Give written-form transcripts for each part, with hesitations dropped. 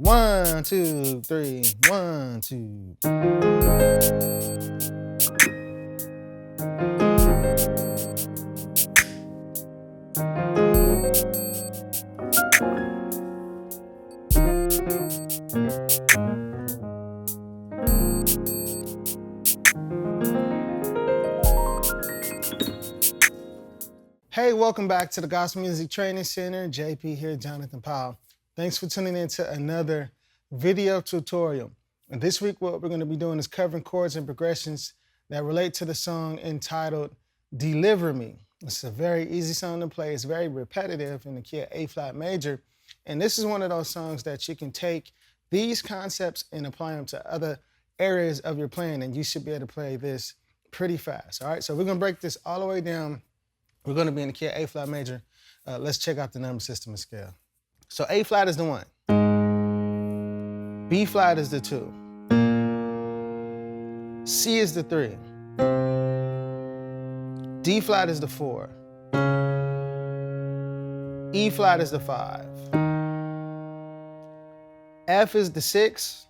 1, 2, 3, 1, 2. Hey, welcome back to the Gospel Music Training Center. JP here, Jonathan Powell. Thanks for tuning in to another video tutorial. And this week, what we're going to be doing is covering chords and progressions that relate to the song entitled Deliver Me. It's a very easy song to play. It's very repetitive in the key of A flat major. And this is one of those songs that you can take these concepts and apply them to other areas of your playing, and you should be able to play this pretty fast. All right, so we're going to break this all the way down. We're going to be in the key of A flat major. Let's check out the number system and scale. So A flat is the 1. B flat is the 2. C is the 3. D flat is the 4. E flat is the 5. F is the 6.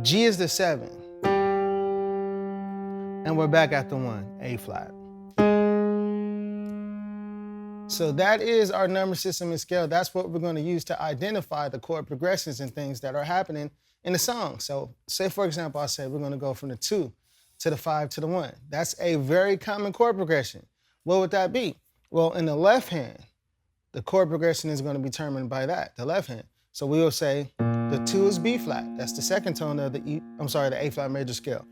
G is the 7. And we're back at the 1, A flat. So that is our number system and scale. That's what we're going to use to identify the chord progressions and things that are happening in the song. So say, for example, I say we're going to go from the 2 to the 5 to the 1. That's a very common chord progression. What would that be? Well, in the left hand, the chord progression is going to be determined by that, the left hand. So we will say the 2 is B flat. That's the second tone of the A flat major scale.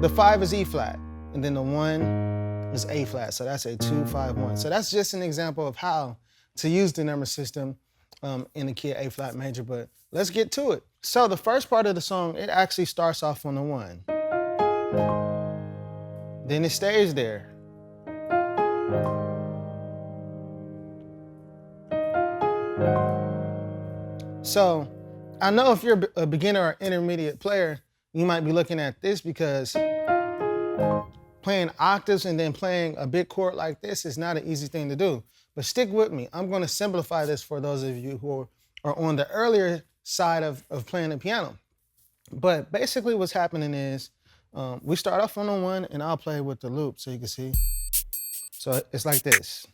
The 5 is E flat, and then the 1 is A flat. So that's a 2, 5, 1. So that's just an example of how to use the number system in the key of A flat major, but let's get to it. So the first part of the song, it actually starts off on the 1. Then it stays there. So I know if you're a beginner or intermediate player, you might be looking at this because playing octaves and then playing a big chord like this is not an easy thing to do. But stick with me. I'm going to simplify this for those of you who are on the earlier side of playing the piano. But basically what's happening is we start off on the 1, and I'll play with the loop so you can see. So it's like this.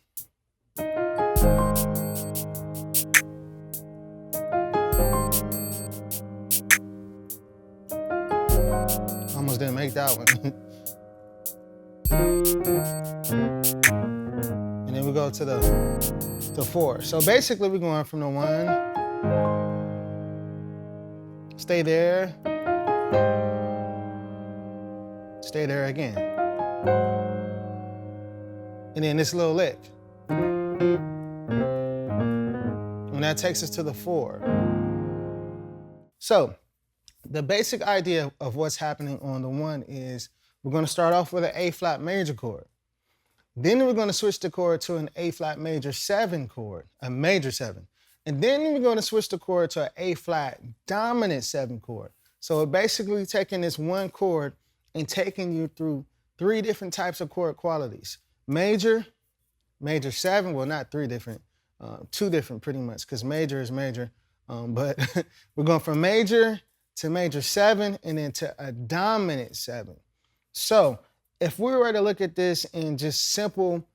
Almost didn't make that one. And then we go to the 4. So basically we're going from the 1, stay there again. And then this little lick. And that takes us to the 4. So the basic idea of what's happening on the 1 is we're going to start off with an A flat major chord. Then we're going to switch the chord to an A flat major 7 chord, a major 7. And then we're going to switch the chord to an A flat dominant 7 chord. So we're basically taking this one chord and taking you through 3 different types of chord qualities. Major, major 7, well, not 3 different, 2 different pretty much, because major is major. But we're going from major to major 7 and then to a dominant 7. So if we were to look at this in just simple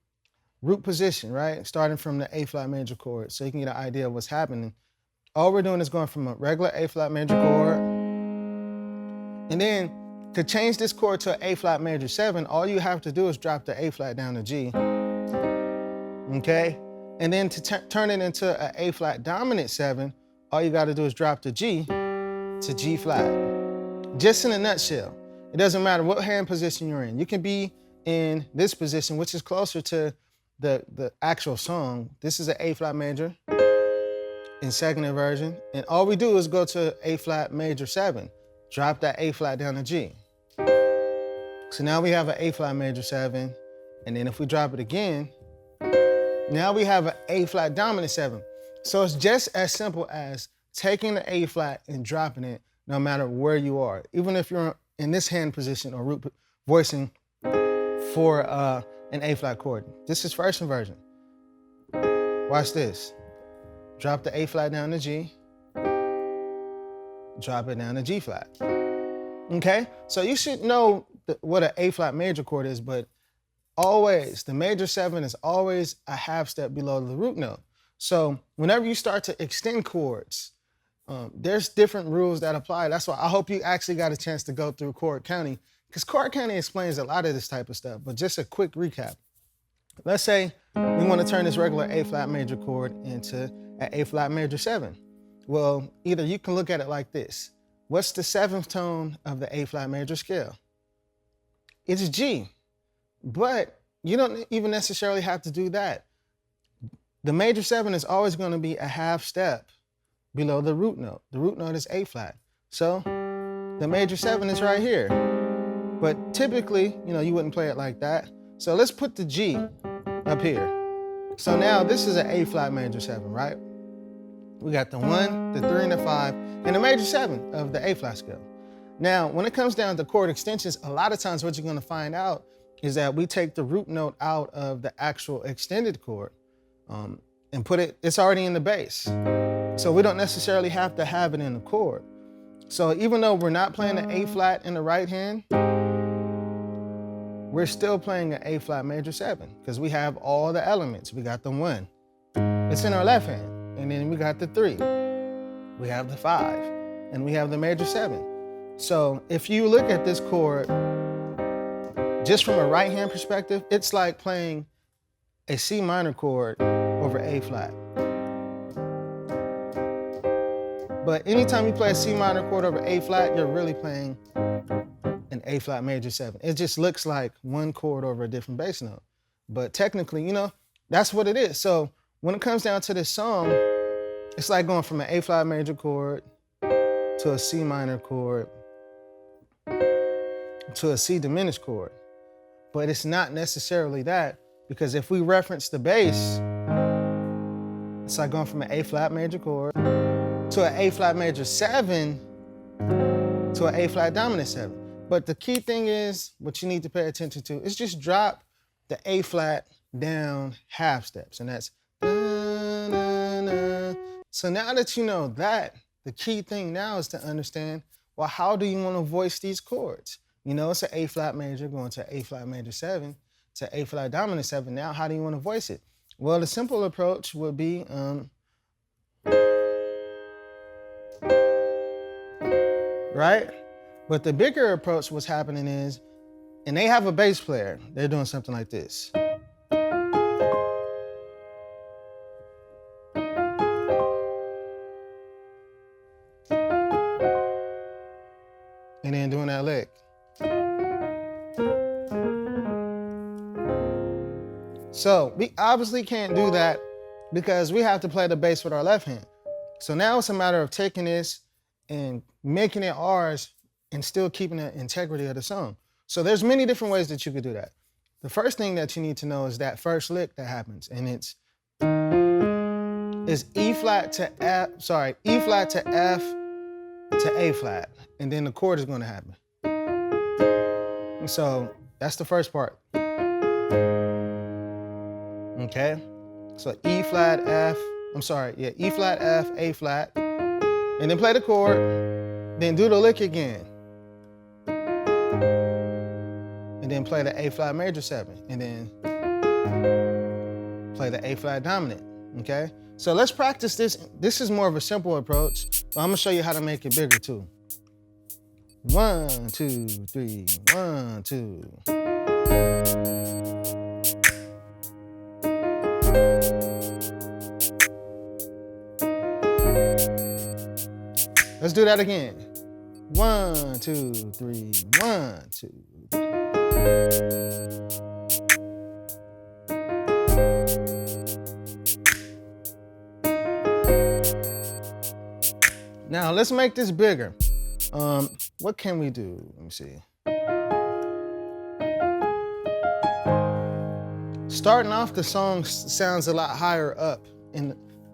root position, right? Starting from the A flat major chord, so you can get an idea of what's happening. All we're doing is going from a regular A flat major chord. And then to change this chord to an A flat major 7, all you have to do is drop the A flat down to G. Okay? And then to turn it into an A flat dominant 7, all you got to do is drop the G to G flat. Just in a nutshell. It doesn't matter what hand position you're in. You can be in this position, which is closer to the actual song. This is an A flat major in second inversion. And all we do is go to A flat major 7. Drop that A flat down to G. So now we have an A flat major 7. And then if we drop it again, now we have an A flat dominant 7. So it's just as simple as taking the A flat and dropping it no matter where you are. Even if you're in this hand position or root voicing for an A flat chord. This is first inversion. Watch this. drop the A flat down to G, drop it down to G flat. Okay, so you should know what an A flat major chord is, but always, the major 7 is always a half step below the root note. So whenever you start to extend chords, there's different rules that apply. That's why I hope you actually got a chance to go through Chord County, because Chord County explains a lot of this type of stuff. But just a quick recap. Let's say we want to turn this regular A flat major chord into an A flat major 7. Well, either you can look at it like this. What's the 7th tone of the A flat major scale? It's G. But you don't even necessarily have to do that. The major 7 is always going to be a half step below the root note. The root note is A flat. So the major 7 is right here. But typically, you wouldn't play it like that. So let's put the G up here. So now this is an A flat major 7, right? We got the 1, the 3, and the 5, and the major 7 of the A flat scale. Now, when it comes down to chord extensions, a lot of times what you're going to find out is that we take the root note out of the actual extended chord and it's already in the bass. So we don't necessarily have to have it in the chord. So even though we're not playing an A flat in the right hand, we're still playing an A flat major 7 because we have all the elements. We got the 1, it's in our left hand, and then we got the 3, we have the 5, and we have the major 7. So if you look at this chord, just from a right hand perspective, it's like playing a C minor chord over A flat. But anytime you play a C minor chord over A flat, you're really playing an A flat major 7. It just looks like one chord over a different bass note. But technically, that's what it is. So when it comes down to this song, it's like going from an A flat major chord to a C minor chord to a C diminished chord. But it's not necessarily that, because if we reference the bass, it's like going from an A flat major chord to an A flat major 7 to an A flat dominant 7. But the key thing is, what you need to pay attention to is just drop the A flat down half steps, and that's da-na-na. So now that you know that, the key thing now is to understand, well, how do you want to voice these chords? It's an A flat major going to A flat major 7 to A flat dominant 7. Now, how do you want to voice it? Well, the simple approach would be right? But the bigger approach, what's happening is, and they have a bass player, they're doing something like this. And then doing that lick. So we obviously can't do that because we have to play the bass with our left hand. So now it's a matter of taking this and making it ours and still keeping the integrity of the song. So there's many different ways that you could do that. The first thing that you need to know is that first lick that happens, and it's E flat to F to A flat, and then the chord is going to happen. And so that's the first part. Okay, so E flat, F, E flat, F, A flat, and then play the chord, then do the lick again. And then play the A flat major 7, and then play the A flat dominant, okay? So let's practice this. This is more of a simple approach, but I'm gonna show you how to make it bigger too. 1, 2, 3, 1, 2. Let's do that again. 1, 2, 3, 1, 2, 3. Now let's make this bigger. What can we do? Let me see. Starting off, the song sounds a lot higher up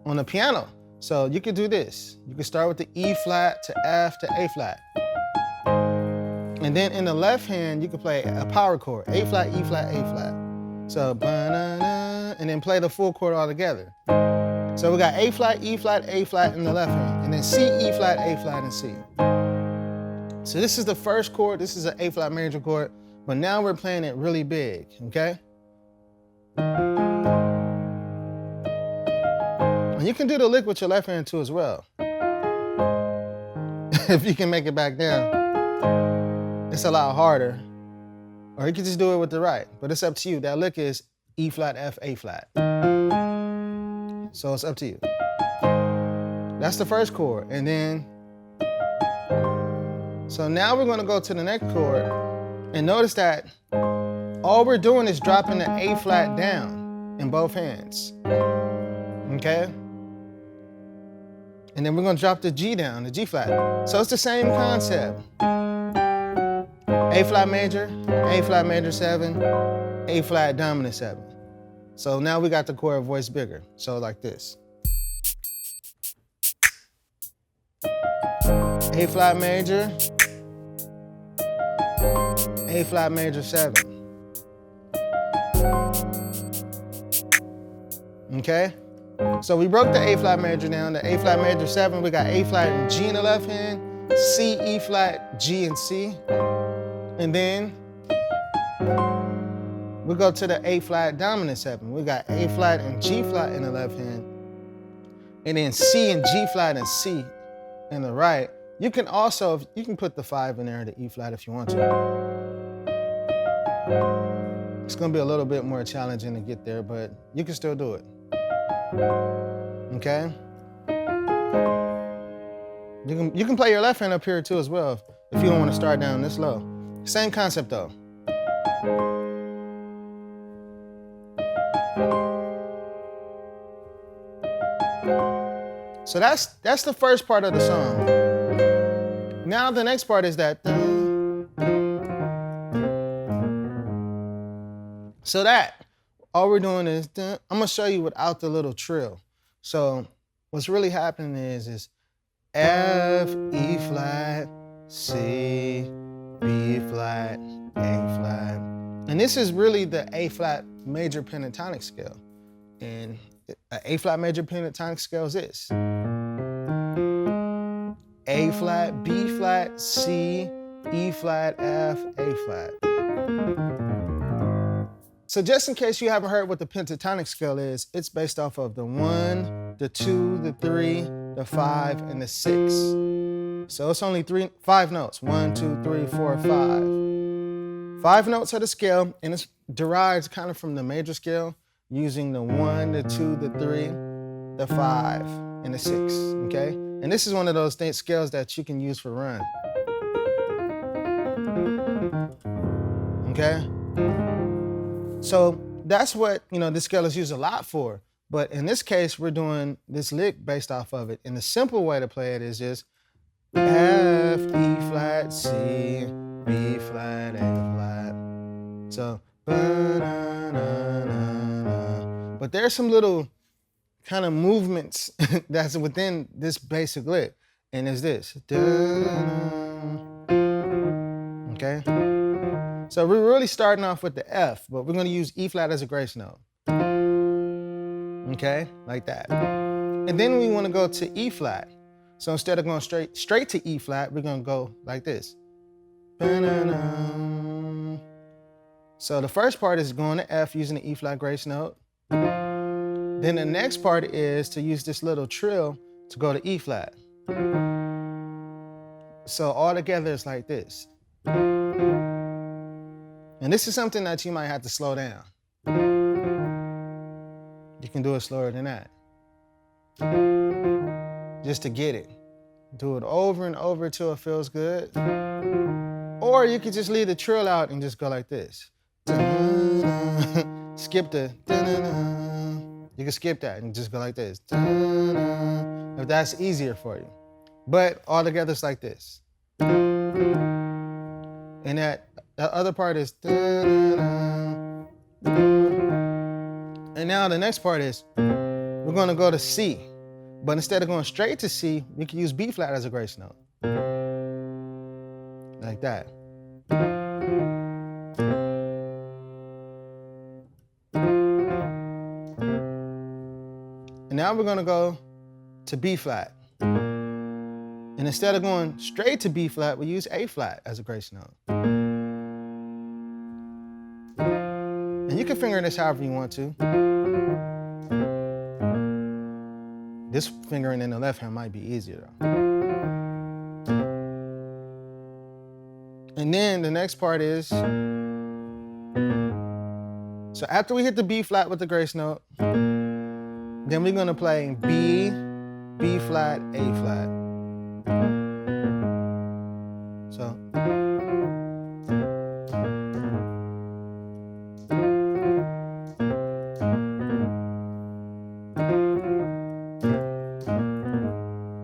on the piano. So you could do this. You could start with the E flat to F to A flat. And then in the left hand, you could play a power chord, A flat, E flat, A flat. So, ba-na-na, and then play the full chord all together. So we got A flat, E flat, A flat in the left hand, and then C, E flat, A flat, and C. So this is the first chord. This is an A flat major chord, but now we're playing it really big, okay? And you can do the lick with your left hand too as well. If you can make it back down, it's a lot harder. Or you can just do it with the right, but it's up to you. That lick is E flat, F, A flat. So it's up to you. That's the first chord. And then, so now we're gonna go to the next chord, and notice that all we're doing is dropping the A flat down in both hands, okay? And then we're gonna drop the G down, the G flat. So it's the same concept. A flat major 7, A flat dominant 7. So now we got the chord voice bigger. So like this. A flat major 7. Okay? So we broke the A flat major down. The A flat major 7, we got A flat and G in the left hand, C, E flat, G, and C. And then we go to the A flat dominant 7. We got A flat and G flat in the left hand, and then C and G flat and C in the right. You can also, you can put the 5 in there, the E flat, if you want to. It's gonna be a little bit more challenging to get there, but you can still do it. Okay? You can play your left hand up here too as well if you don't want to start down this low. Same concept though. So that's the first part of the song. Now the next part is that. So that, all we're doing is, I'm gonna show you without the little trill. So what's really happening is F, E flat, C, B flat, A flat. And this is really the A flat major pentatonic scale. And an A flat major pentatonic scale is this. A flat, B flat, C, E flat, F, A flat. So just in case you haven't heard what the pentatonic scale is, it's based off of the 1, the 2, the 3, the 5, and the 6. So it's only 5 notes. 1, 2, 3, 4, 5. 5 notes of the scale, and it's derived kind of from the major scale using the 1, the 2, the 3, the 5, and the 6, okay? And this is one of those scales that you can use for run. Okay? So that's what, this scale is used a lot for. But in this case, we're doing this lick based off of it. And the simple way to play it is just F, E flat, C, B flat, A flat. So, but there's some little kind of movements that's within this basic lick. And it's this. Okay? So we're really starting off with the F, but we're gonna use E flat as a grace note. Okay, like that. And then we wanna go to E flat. So instead of going straight to E flat, we're gonna go like this. So the first part is going to F using the E flat grace note. Then the next part is to use this little trill to go to E flat. So all together it's like this. And this is something that you might have to slow down. You can do it slower than that. Just to get it. Do it over and over till it feels good. Or you could just leave the trill out and just go like this. Skip the. You can skip that and just go like this. If that's easier for you. But all together it's like this. And that other part is. And now the next part is, we're gonna go to C. But instead of going straight to C, we can use B flat as a grace note. Like that. And now now we're gonna go to B flat. And instead of going straight to B flat, we use A flat as a grace note. And you can finger this however you want to. This fingering in the left hand might be easier though. And then the next part is, so after we hit the B flat with the grace note, then we're gonna play B, B flat, A flat. So.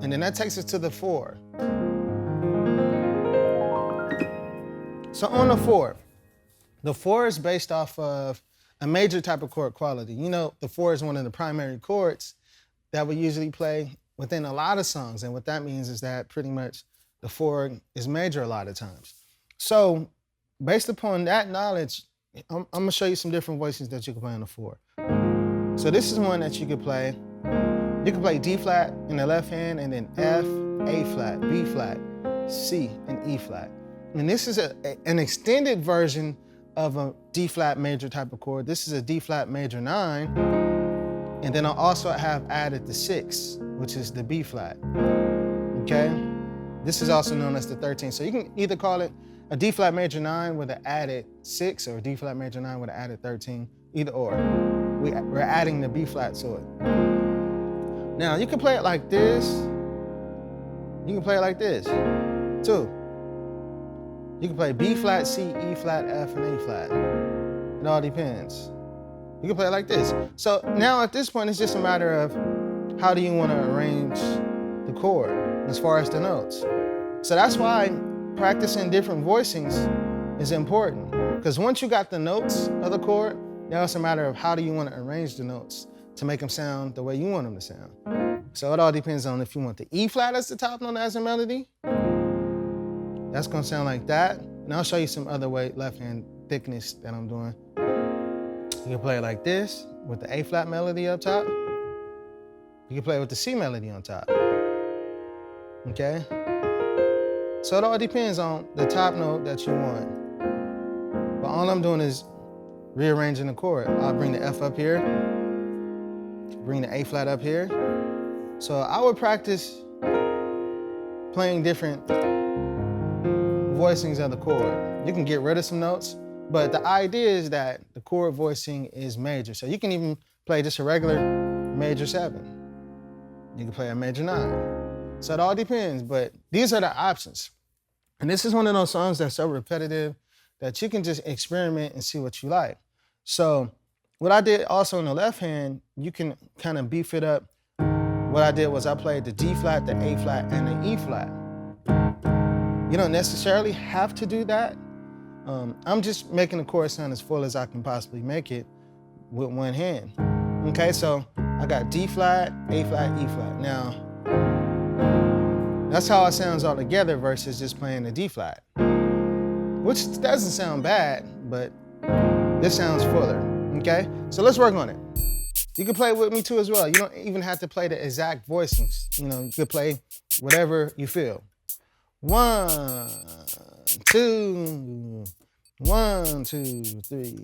And then that takes us to the 4. So on the 4 is based off of a major type of chord quality. You know, the 4 is one of the primary chords that we usually play within a lot of songs. And what that means is that pretty much the 4 is major a lot of times. So based upon that knowledge, I'm gonna show you some different voicings that you can play on the 4. So this is one that you could play. You can play D flat in the left hand and then F, A flat, B flat, C, and E flat. And this is an extended version of a D flat major type of chord. This is a D flat major 9. And then I'll also have added the 6, which is the B flat, okay? This is also known as the 13. So you can either call it a D flat major 9 with an added 6 or a D flat major 9 with an added 13, either or. We're adding the B flat to it. Now you can play it like this. You can play it like this, too. You can play B flat, C, E flat, F, and A flat. It all depends. You can play it like this. So now at this point, it's just a matter of how do you want to arrange the chord as far as the notes. So that's why practicing different voicings is important. Because once you got the notes of the chord, now it's a matter of how do you want to arrange the notes to make them sound the way you want them to sound. So it all depends on if you want the E flat as the top note as a melody. That's gonna sound like that. And I'll show you some other way, left hand thickness that I'm doing. You can play it like this with the A flat melody up top. You can play it with the C melody on top, okay? So it all depends on the top note that you want. But all I'm doing is rearranging the chord. I'll bring the F up here, bring the A flat up here. So I would practice playing different voicings of the chord. You can get rid of some notes, but the idea is that the chord voicing is major. So you can even play just a regular major 7. You can play a major 9. So it all depends, but these are the options. And this is one of those songs that's so repetitive that you can just experiment and see what you like. So what I did also on the left hand, you can kind of beef it up. What I did was I played the D flat, the A flat, and the E flat. You don't necessarily have to do that. I'm just making the chord sound as full as I can possibly make it with one hand. Okay, so I got D flat, A flat, E flat. Now, that's how it sounds all together versus just playing the D flat, which doesn't sound bad, but this sounds fuller, okay? So let's work on it. You can play it with me too as well. You don't even have to play the exact voicings. You know, you could play whatever you feel. 1, 2, 1, 2, 3.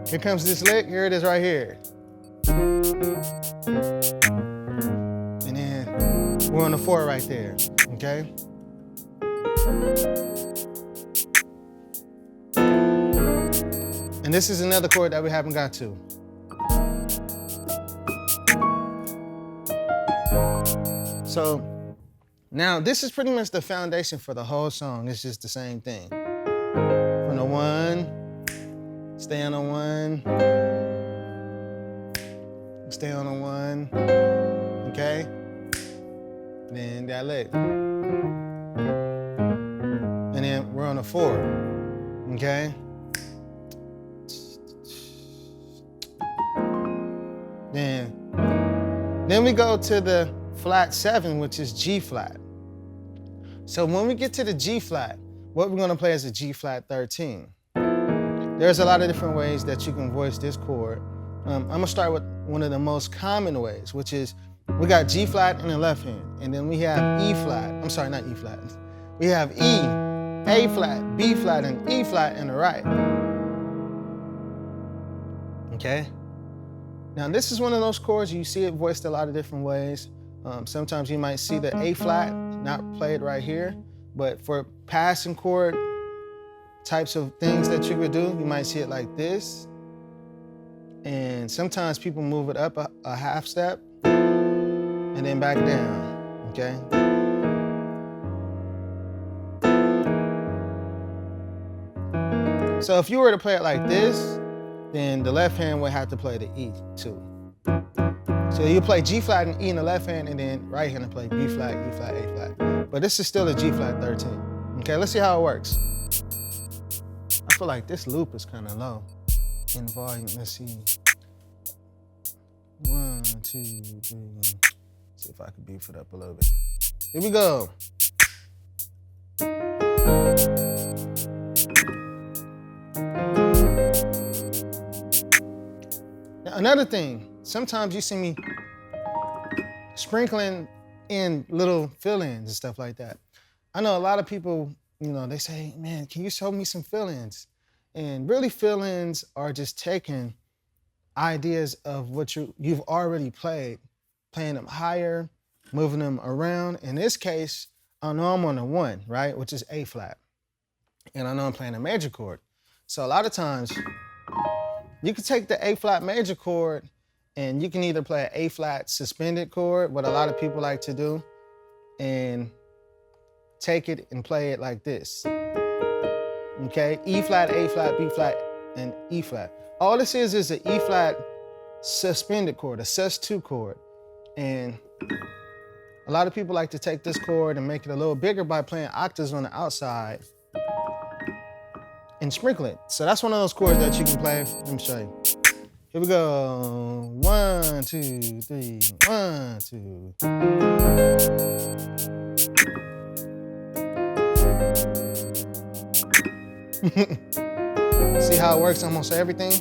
Here comes this lick. Here it is right here. And then we're on the 4 right there, okay? And this is another chord that we haven't got to. So now this is pretty much the foundation for the whole song. It's just the same thing. From the 1, stay on the 1, stay on the 1, okay? Then that lick. And then we're on the 4, okay? Then we go to the flat 7, which is G flat. So when we get to the G flat, what we're gonna play is a G flat 13. There's a lot of different ways that you can voice this chord. I'm gonna start with one of the most common ways, which is we got G flat in the left hand, and then we have E flat. I'm sorry, not E flat. We have E, A flat, B flat, and E flat in the right. Okay? Now this is one of those chords, you see it voiced a lot of different ways. Sometimes you might see the A flat not played right here, but for passing chord types of things that you could do, you might see it like this. And sometimes people move it up a half step and then back down, okay? So if you were to play it like this, then the left hand would have to play the E too. So you play G flat and E in the left hand, and then right hand to play B flat, E flat, A flat. But this is still a G flat 13. Okay, let's see how it works. I feel like this loop is kind of low in volume. Let's see. 1, 2, 3. See if I can beef it up a little bit. Here we go. Now, another thing, sometimes you see me sprinkling in little fill-ins and stuff like that. I know a lot of people, they say, man, can you show me some fill-ins? And really fill-ins are just taking ideas of what you've already played, playing them higher, moving them around. In this case, I know I'm on the 1, right, which is A flat. And I know I'm playing a major chord. So a lot of times, you can take the A flat major chord and you can either play an A flat suspended chord, what a lot of people like to do, and take it and play it like this. Okay, E flat, A flat, B flat, and E flat. All this is an E flat suspended chord, a sus2 chord. And a lot of people like to take this chord and make it a little bigger by playing octaves on the outside and sprinkle it. So that's one of those chords that you can play. Let me show you. Here we go. 1, 2, 3, 1, 2. See how it works almost everything?